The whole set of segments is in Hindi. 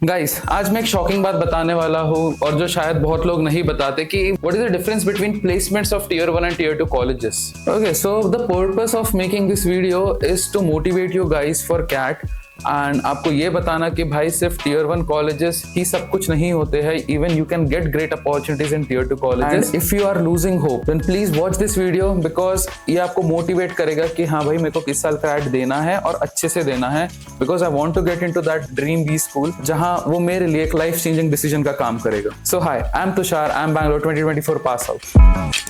गाइस, आज मैं एक शॉकिंग बात बताने वाला हूँ और जो शायद बहुत लोग नहीं बताते कि what is the difference between placements of tier 1 and tier 2 colleges. Okay, so the purpose of making this video is to motivate you guys for CAT and आपको ये बताना कि भाई सिर्फ टियर 1 कॉलेजेस ही सब कुछ नहीं होते हैं। Even you can get great opportunities in tier 2 colleges. If you are losing hope then please watch this video because ये आपको मोटिवेट करेगा कि हाँ भाई मेरे को इस साल कैट देना है और अच्छे से देना है, because I want to get into that dream B school जहां वो मेरे लिए एक लाइफ चेंजिंग डिसीजन का काम करेगा। So hi, I am Tushar, I am Bangalore 2024 pass out.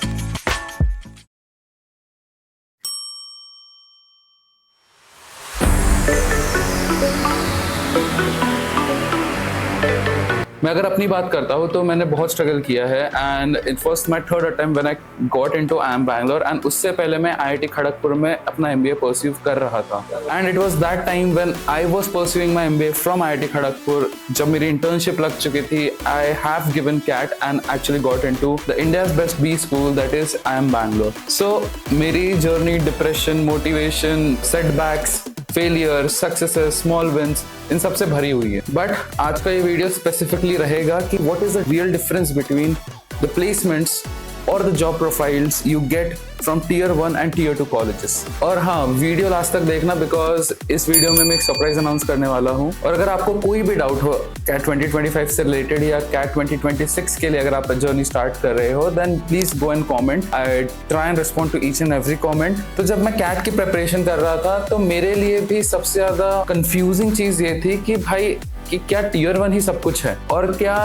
मैं अगर अपनी बात करता हूँ तो मैंने बहुत स्ट्रगल किया है and it was my third attempt when I got into I am Bangalore and उससे पहले मैं आईआईटी खड़गपुर में अपना एमबीए परस्यू कर रहा था and it was that time when I was pursuing my MBA from IIT Kharagpur. जब मेरी इंटर्नशिप लग चुकी थी I have given CAT and actually got into the India's best B school that is I am Bangalore. So मेरी journey depression, motivation, setbacks, failure, successes, small wins, इन सबसे भरी हुई है। बट आज का ये वीडियो स्पेसिफिकली रहेगा कि what is the real difference between the placements और the job profiles you get from tier 1 and tier 2 colleges. और हाँ, वीडियो लास्ट तक देखना बिकॉज इस वीडियो में मैं एक सरप्राइज अनाउंस करने वाला हूँ। और अगर आपको कोई भी डाउट हो कैट 2025 से रिलेटेड या कैट 2026 के लिए अगर आप जर्नी स्टार्ट कर रहे हो then please go and comment. I try and respond to each and every comment. तो जब मैं कैट की प्रिपरेशन कर रहा था तो मेरे लिए भी सबसे ज्यादा कंफ्यूजिंग चीज ये थी कि भाई कि क्या टियर 1 ही सब कुछ है और क्या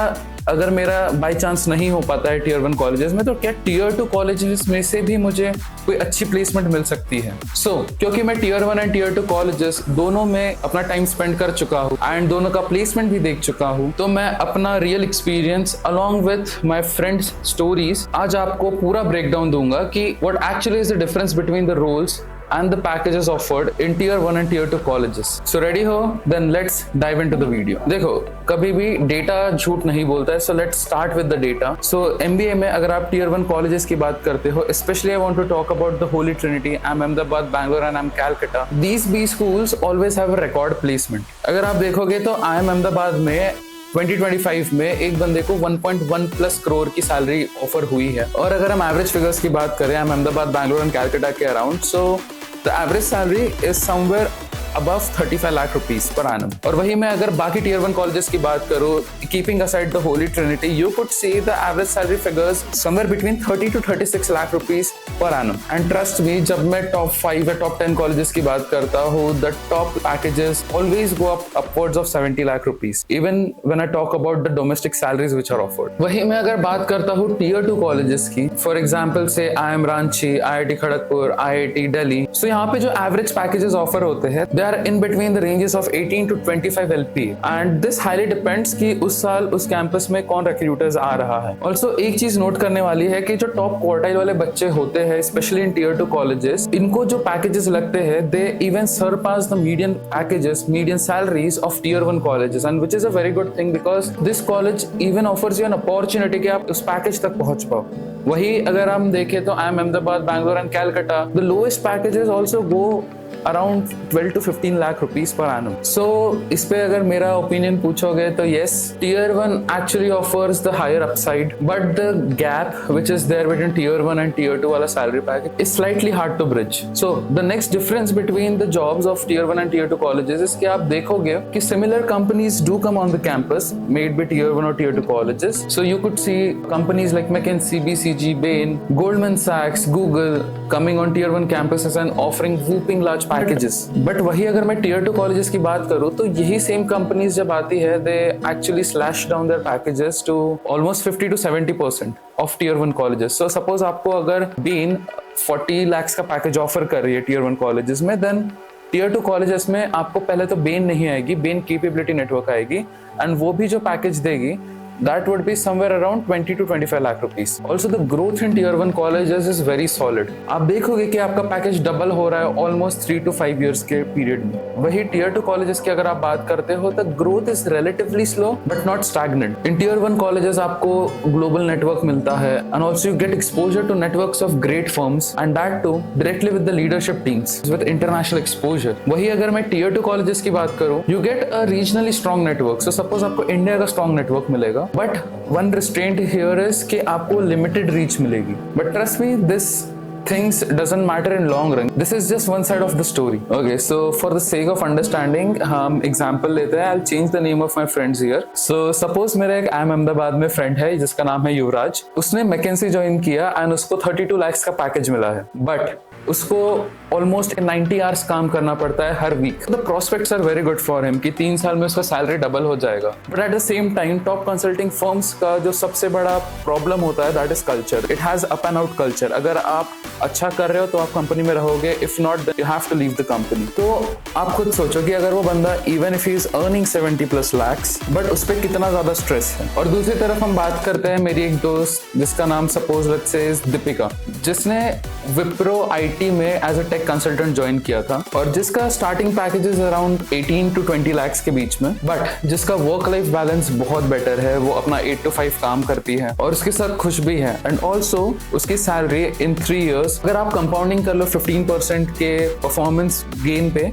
अगर मेरा बाय चांस नहीं हो पाता है टियर 1 कॉलेजेस में तो क्या टियर 2 कॉलेजेस में से भी मुझे कोई अच्छी प्लेसमेंट मिल सकती है। क्योंकि मैं टियर 1 एंड टियर 2 कॉलेजेस दोनों में अपना टाइम स्पेंड कर चुका हूँ एंड दोनों का प्लेसमेंट भी देख चुका हूँ, तो मैं अपना real experience along with my friends stories आज आपको पूरा ब्रेक डाउन दूंगा कि what actually is the difference between the roles and the packages offered in tier 1 and tier 2 colleges. So ready हो? Then let's dive into the video. देखो, कभी भी डेटा झूठ नहीं बोलता है, so let's start with the data. So MBA में अगर आप tier 1 colleges की बात करते हो, especially I want to talk about the Holy Trinity, I'm Ahmedabad, Bangalore and I'm Calcutta. These B schools always have a record placement. अगर आप देखोगे तो I'm Ahmedabad में 2025 में एक बंदे को 1.1 प्लस करोड़ की सैलरी ऑफर हुई है। और अगर हम एवरेज फिगर्स की बात करें अहमदाबाद, बैंगलोर एंड कैलकाटा के around, so the average salary is somewhere above 35 lakh rupees per annum. और वही मैं अगर बाकी टियर 1 कॉलेजेस की बात करूं, keeping aside the Holi Trinity, you could see the average salary figures somewhere between 30 to 36 lakh rupees per annum. And trust me, जब मैं टॉप 5 या टॉप 10 कॉलेजेस की बात करता हूँ, the top packages always go up upwards of 70 lakh rupees, even when I talk about the domestic salaries which are offered. वही मैं अगर बात करता हूँ टियर 2 कॉलेजेस की, for example say IIM Ranchi, IIT Kharagpur, IIT Delhi, so यहाँ पे जो एवरेज पैकेजेस ऑफर होते हैं they are in between the ranges of 18 to 25 LP and this highly depends कि उस साल उस कैंपस में कौन रिक्रूटर्स आ रहा है। ऑल्सो एक चीज नोट करने वाली है कि जो टॉप क्वार्टाइल वाले बच्चे होते हैं स्पेशली इन टियर 2 कॉलेजेस, इनको जो पैकेजेस लगते हैं they even surpass the median packages, median salaries of tier 1 colleges and which is a very good thing because this college even offers you an opportunity कि आप उस पैकेज तक पहुंच पाओ। वही अगर हम देखें तो IIM Ahmedabad, Bangalore and Calcutta, the lowest packages also go around 12 to 15 lakh rupees per annum. So इस पे अगर मेरा ओपिनियन पूछोगे तो yes, tier 1 actually offers the higher upside but the gap which is there between tier 1 and tier 2 वाला salary package is slightly hard to bridge. So the next difference between the jobs of tier 1 and tier 2 colleges is कि आप देखोगे कि similar companies do come on the campus made by tier 1 और tier 2 colleges. So you could see companies like McKinsey, BCG, Bain, Goldman Sachs, Google coming on tier 1 campuses and offering whooping large packages. But वही अगर मैं टियर 2 कॉलेजेस की बात करूं तो यही सेम कंपनीज जब आती है they actually slash down their packages to almost 50 to 70% of tier 1 colleges. So suppose आपको अगर बीन 40 lakhs का पैकेज ऑफर कर रही है टियर 1 कॉलेजेस में, देन टियर 2 कॉलेजेस में आपको पहले तो बेन नहीं आएगी, बेन कैपेबिलिटी नेटवर्क आएगी एंड वो भी जो पैकेज देगी that would be somewhere around 20 to 25 lakh rupees. Also the growth in tier 1 colleges is very solid. आप देखोगे कि आपका पैकेज डबल हो रहा है ऑलमोस्ट 3 to 5 years के पीरियड में. वही tier 2 colleges की अगर आप बात करते हो तो growth is relatively slow but not stagnant. In tier 1 colleges आपको global network मिलता है and also you get exposure to networks of great firms and that too directly with the leadership teams with international exposure. वही अगर मैं tier 2 colleges की बात करूं, you get a regionally strong network. So suppose आपको इंडिया का strong network मिलेगा, but one restraint here is कि आपको limited reach मिलेगी. But trust me, this things doesn't matter in long run. This is just one side of the story. Okay, so for the sake of understanding, हम example लेते हैं. I'll change the name of my friends here. So suppose मेरा एक IIM अहमदाबाद में friend है जिसका नाम है युवराज. उसने McKinsey ज्वाइन किया and उसको 32 lakhs का पैकेज मिला है. But उसको ऑलमोस्ट 90 आवर्स काम करना पड़ता है हर week. The prospects are very good for him कि 3 साल में उसका सैलरी डबल हो जाएगा. But at the same time top consulting firms का जो सबसे बड़ा प्रॉब्लम होता है that is culture. It has up and out culture. अगर आप अच्छा कर रहे हो तो आप कंपनी में रहोगे, if not you have to leave the company. तो आप खुद सोचो कि अगर वो बंदा even if he is earning 70+ lakhs but उस पर कितना ज्यादा स्ट्रेस है. और दूसरी तरफ हम बात करते हैं मेरी एक दोस्त जिसका नाम suppose let's say is Deepika, जिसने विप्रो आईटी में as a tech consultant join किया था और जिसका starting packages around 18 to 20 lakhs के बीच में, बट जिसका वर्क लाइफ बैलेंस बहुत बेटर है. वो अपना 8 to 5 काम करती है और उसके साथ खुश भी है. एंड ऑल्सो उसकी सैलरी इन 3 years अगर आप कंपाउंडिंग कर लो 15% के परफॉर्मेंस गेन पे,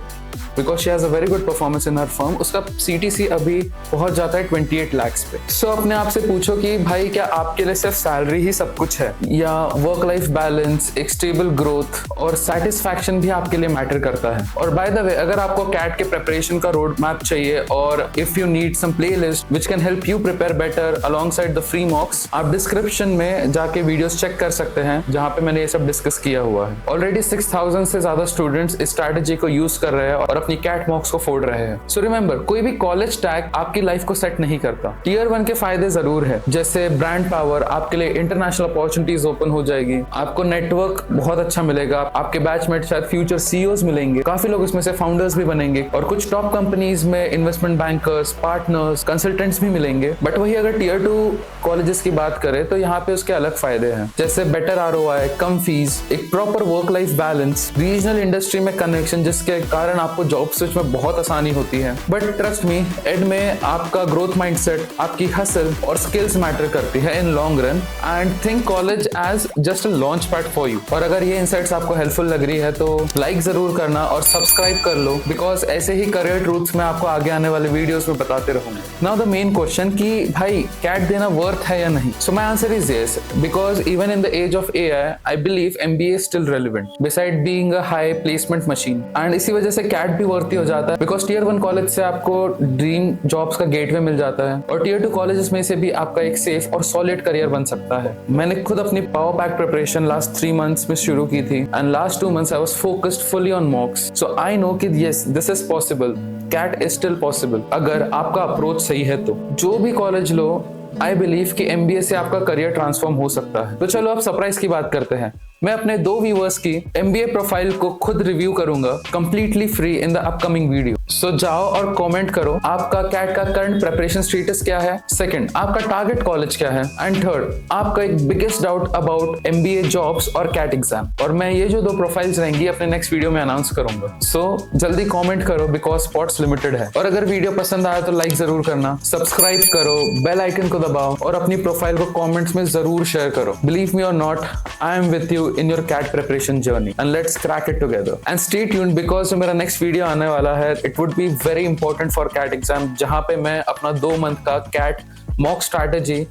because she has a very good performance in her firm, उसका CTC अभी पहुंच जाता है 28 lakhs पे. सो अपने आप से पूछो कि भाई क्या आपके लिए सिर्फ सैलरी ही सब कुछ है या वर्क लाइफ बैलेंस, एक स्टेबल ग्रोथ और सेटिस्फैक्शन भी आपके लिए मैटर करता है. और बाय द वे अगर आपको कैट के प्रिपरेशन का रोड मैप चाहिए और if you need some playlist which can help you prepare better alongside the free mocks, आप डिस्क्रिप्शन में जाके वीडियोस चेक कर सकते हैं जहां पे मैंने ये सब डिस्कस किया हुआ है. ऑलरेडी 6000 से ज्यादा स्टूडेंट्स इस स्ट्रैटेजी को यूज कर रहे हैं और अपनी कैट मॉक्स को फोड़ रहे हैं. सो रिमेंबर, कोई भी कॉलेज टैग आपकी लाइफ को सेट नहीं करता. टियर 1 के फायदे जरूर है, जैसे ब्रांड पावर, आपके लिए इंटरनेशनल अपॉर्चुनिटीज ओपन हो जाएगी, आपको नेटवर्क बहुत अच्छा मिलेगा, आपके बैचमेट शायद फ्यूचर CEOs मिलेंगे, काफी लोग इसमें से फाउंडर्स भी बनेंगे और कुछ टॉप कंपनीज में इन्वेस्टमेंट बैंकर्स, पार्टनर्स, कंसल्टेंट्स भी मिलेंगे. बट वही अगर टियर 2 कॉलेजेस की बात करें तो यहाँ पे उसके अलग फायदे हैं, जैसे बेटर ROI, कम फीस, एक proper work life balance, regional industry में कनेक्शन जिसके कारण आपको जॉब स्विच में बहुत आसानी होती है. बट ट्रस्ट मी, एड में आपका ग्रोथ माइंडसेट, आपकी हसल और स्किल्स मैटर करती है in long run. And think college as just a launch pad for you. और अगर ये इनसाइट्स आपको हेल्पफुल लग रही है तो लाइक जरूर करना और सब्सक्राइब कर लो, बिकॉज ऐसे ही करियर ट्रूथ्स में आपको आगे आने वाले वीडियोस में बताते रहूंगा. नाउ द मेन क्वेश्चन कि भाई कैट देना वर्थ है या नहीं. So my answer is yes, because even in the age of AI I believe MBA is still relevant beside being a high placement machine. And इसी वजह से कैट भी वर्थ हो जाता है, बिकॉज टियर 1 कॉलेज से आपको ड्रीम जॉब्स का गेटवे मिल जाता है और टियर 2 कॉलेजेस में से भी आपका एक सेफ और सॉलिड करियर बन सकता है. मैंने खुद अपनी power pack preparation last 3 months में शुरू की थी and last 2 months I was focused fully on mocks. So I know कि yes, this is possible. CAT is still possible अगर आपका अप्रोच सही है तो. जो भी कॉलेज लो, आई बिलीव कि MBA से आपका करियर ट्रांसफॉर्म हो सकता है. तो चलो अब सरप्राइज की बात करते हैं. मैं अपने 2 व्यूअर्स की MBA प्रोफाइल को खुद रिव्यू करूंगा completely free in the upcoming video. So जाओ और कमेंट करो आपका कैट का करंट प्रिपरेशन स्टेटस क्या है, सेकंड आपका टारगेट कॉलेज क्या है, एंड थर्ड आपका एक biggest doubt about MBA jobs और कैट एग्जाम. और मैं ये जो 2 प्रोफाइल्स रहेंगी अपने नेक्स्ट वीडियो में अनाउंस करूंगा. सो जल्दी कॉमेंट करो बिकॉज स्पॉट्स लिमिटेड है. और अगर वीडियो पसंद आया तो लाइक जरूर करना, सब्सक्राइब करो, बेल आइकन को दबाओ और अपनी प्रोफाइल को कॉमेंट्स में जरूर शेयर करो. बिलीव मी और not, I am with you in your CAT preparation journey and let's crack it together. And stay tuned because जो मेरा next video आने वाला है, it would be very important for CAT exam, जहाँ पे मैं अपना 2 month का CAT mock strategy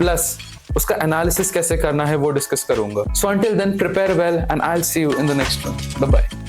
plus उसका analysis कैसे करना है वो डिस्कस करूंगा. So until then, prepare well and I'll see you in the next one. Bye bye.